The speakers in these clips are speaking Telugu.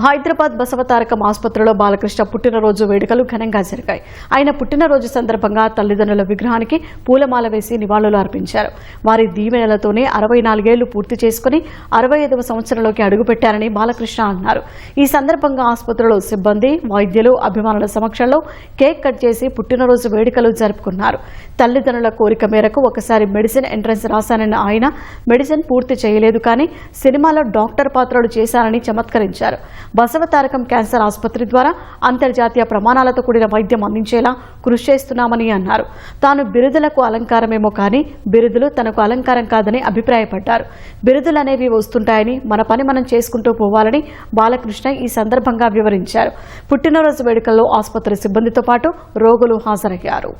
హైదరాబాద్ బసవతారకం ఆసుపత్రిలో బాలకృష్ణ పుట్టినరోజు వేడుకలు ఘనంగా జరిగాయి. ఆయన పుట్టినరోజు సందర్భంగా తల్లిదండ్రుల విగ్రహానికి పూలమాల వేసి నివాళులు అర్పించారు. వారి దీవెనలతోనే 64 ఏళ్లు పూర్తి చేసుకుని 65వ సంవత్సరంలోకి అడుగుపెట్టారని బాలకృష్ణ అన్నారు. ఈ సందర్భంగా ఆసుపత్రిలో సిబ్బంది, వైద్యులు, అభిమానుల సమక్షంలో కేక్ కట్ చేసి పుట్టినరోజు వేడుకలు జరుపుకున్నారు. తల్లిదండ్రుల కోరిక మేరకు ఒకసారి మెడిసిన్ ఎంట్రన్స్ రాశానన్న ఆయన మెడిసిన్ పూర్తి చేయలేదు, కానీ సినిమాలో డాక్టర్ పాత్రలు చేశారని చమత్కరించారు. బసవతారకం క్యాన్సర్ ఆసుపత్రి ద్వారా అంతర్జాతీయ ప్రమాణాలతో కూడిన వైద్యం అందించేలా కృషి చేస్తున్నామని అన్నారు. తాను బిరుదులకు అలంకారమేమో కానీ బిరుదులు తనకు అలంకారం కాదని అభిప్రాయపడ్డారు. బిరుదులు అనేవి వస్తుంటాయని మన పని మనం చేసుకుంటూ పోవాలని బాలకృష్ణ ఈ సందర్భంగా వివరించారు. పుట్టినరోజు వేడుకల్లో ఆసుపత్రి సిబ్బందితో పాటు రోగులు హాజరయ్యారు.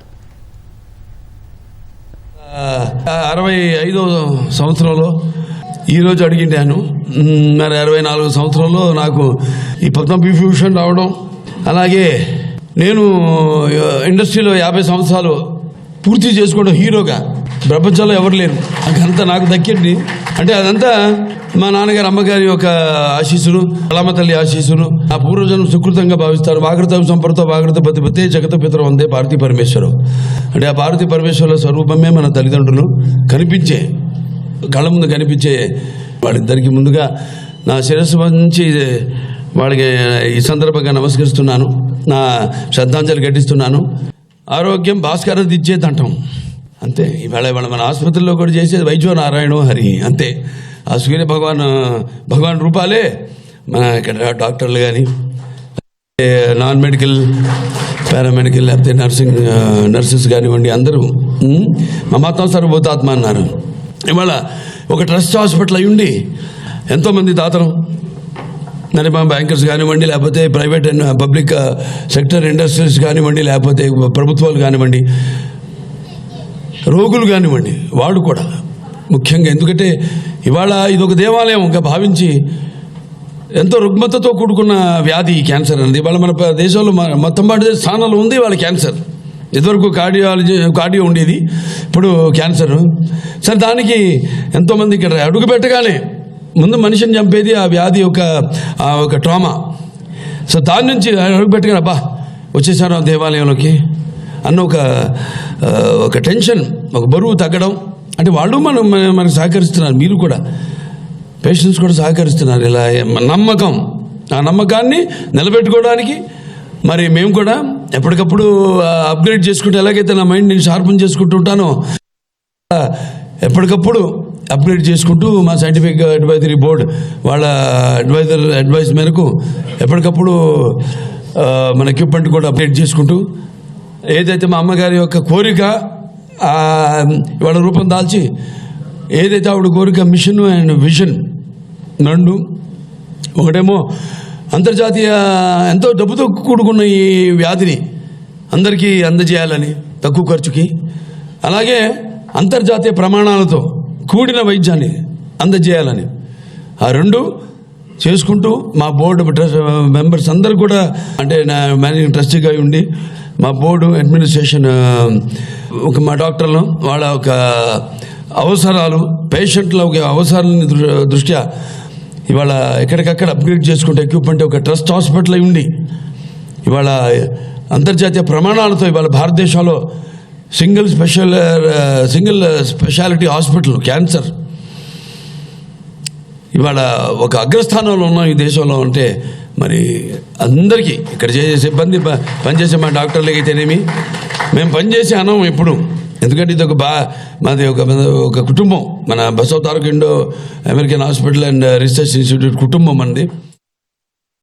65వ సంవత్సరంలో ఈరోజు అడిగిండాను. మరి 64 సంవత్సరంలో నాకు ఈ పద్మవిభూషణ్ రావడం, అలాగే నేను ఇండస్ట్రీలో 50 సంవత్సరాలు పూర్తి చేసుకోవడం హీరోగా ప్రపంచంలో ఎవరు లేరు. అదంతా నాకు దక్కింది. అంటే అదంతా మా నాన్నగారు అమ్మగారి యొక్క ఆశీస్సులు, అలమ్మ తల్లి ఆశీస్సులు, ఆ పూర్వజన్మ సుకృతంగా భావిస్తారు. వాగృత సంపర్తో వాగృత పతిపతే జగత పితరం వందే పార్వతీ పరమేశ్వరం. అంటే ఆ పార్వతీ పరమేశ్వరుల స్వరూపమే మన తల్లిదండ్రులు కనిపించే, కళ్ళ ముందు కనిపించే వాళ్ళిద్దరికి ముందుగా నా శిరస్సు నుంచి వాళ్ళకి ఈ సందర్భంగా నమస్కరిస్తున్నాను, నా శ్రద్ధాంజలి ఘటిస్తున్నాను. ఆరోగ్యం భాస్కరది ఇచ్చేది అంటాం అంతే. ఇవాళ మన ఆసుపత్రిలో కూడా చేసేది వైద్యో నారాయణో హరి అంతే. ఆ సూర్య భగవాన్ రూపాలే మన ఇక్కడ డాక్టర్లు కానీ, నాన్ మెడికల్, పారామెడికల్, లేకపోతే నర్సెస్ కానివ్వండి, అందరూ మమాత్మ సర్వభూతాత్మ అన్నారు. ఇవాళ ఒక ట్రస్ట్ హాస్పిటల్ అయి ఉండి ఎంతోమంది దాతలు, మరి మా బ్యాంకర్స్ కానివ్వండి, లేకపోతే private and public sector industries కానివ్వండి, లేకపోతే ప్రభుత్వాలు కానివ్వండి, రోగులు కానివ్వండి, వాళ్ళు కూడా ముఖ్యంగా, ఎందుకంటే ఇవాళ ఇదొక దేవాలయంగా భావించి ఎంతో రుగ్మతతో కూడుకున్న వ్యాధి క్యాన్సర్ అనేది. ఇవాళ మన దేశంలో మొత్తం పాటు స్థానంలో ఉంది వాళ్ళ క్యాన్సర్. ఇదివరకు కార్డియో ఉండేది, ఇప్పుడు క్యాన్సర్. సరే, దానికి ఎంతోమంది ఇక్కడ అడుగు పెట్టగానే ముందు మనిషిని చంపేది ఆ వ్యాధి ఒక ట్రామా. సో దాని నుంచి అడుగు పెట్టగానే అబ్బా వచ్చేసాను ఆ దేవాలయంలోకి అన్న ఒక టెన్షన్, ఒక బరువు తగ్గడం. అంటే వాళ్ళు మనకు సహకరిస్తున్నారు, మీరు కూడా పేషెంట్స్ కూడా సహకరిస్తున్నారు. ఇలా నమ్మకం, ఆ నమ్మకాన్ని నిలబెట్టుకోవడానికి మరి మేము కూడా ఎప్పటికప్పుడు అప్గ్రేడ్ చేసుకుంటూ, ఎలాగైతే నా మైండ్ నేను షార్పన్ చేసుకుంటూ ఉంటానో ఎప్పటికప్పుడు అప్గ్రేడ్ చేసుకుంటూ మా సైంటిఫిక్ అడ్వైజరీ బోర్డ్ వాళ్ళ అడ్వైస్ మేరకు ఎప్పటికప్పుడు మన ఎక్విప్మెంట్ కూడా అప్గ్రేడ్ చేసుకుంటూ, ఏదైతే మా అమ్మగారి యొక్క కోరిక ఇవాళ రూపం దాల్చి, ఏదైతే ఆవిడ కోరిక మిషన్ అండ్ విజన్ రెండు, ఒకటేమో అంతర్జాతీయ ఎంతో డబ్బుతో కూడుకున్న ఈ వ్యాధిని అందరికీ అందజేయాలని తక్కువ ఖర్చుకి, అలాగే అంతర్జాతీయ ప్రమాణాలతో కూడిన వైద్యాన్ని అందజేయాలని, ఆ రెండు చేసుకుంటూ మా బోర్డు మెంబర్స్ అందరూ కూడా, అంటే నా మేనేజింగ్ ట్రస్టీగా ఉండి మా బోర్డు అడ్మినిస్ట్రేషన్, మా డాక్టర్లు వాళ్ళ ఒక అవసరాలు, పేషెంట్ల ఒక అవసరాలని దృష్ట్యా ఇవాళ ఎక్కడికక్కడ అప్గ్రేడ్ చేసుకుంటే ఎక్విప్మెంట్ ఒక ట్రస్ట్ హాస్పిటల్ అయి ఉండి ఇవాళ అంతర్జాతీయ ప్రమాణాలతో ఇవాళ భారతదేశంలో సింగిల్ స్పెషాలిటీ హాస్పిటల్ క్యాన్సర్ ఇవాళ ఒక అగ్రస్థానంలో ఉన్నాం ఈ దేశంలో. అంటే మరి అందరికీ ఇక్కడ చేసే సిబ్బంది, పనిచేసే మా డాక్టర్లకి అయితేనేమి, మేము పనిచేసే అనం ఎప్పుడు, ఎందుకంటే ఇది మాది ఒక కుటుంబం. మన Basavatarakam Indo American hospital and research institute కుటుంబం అండి.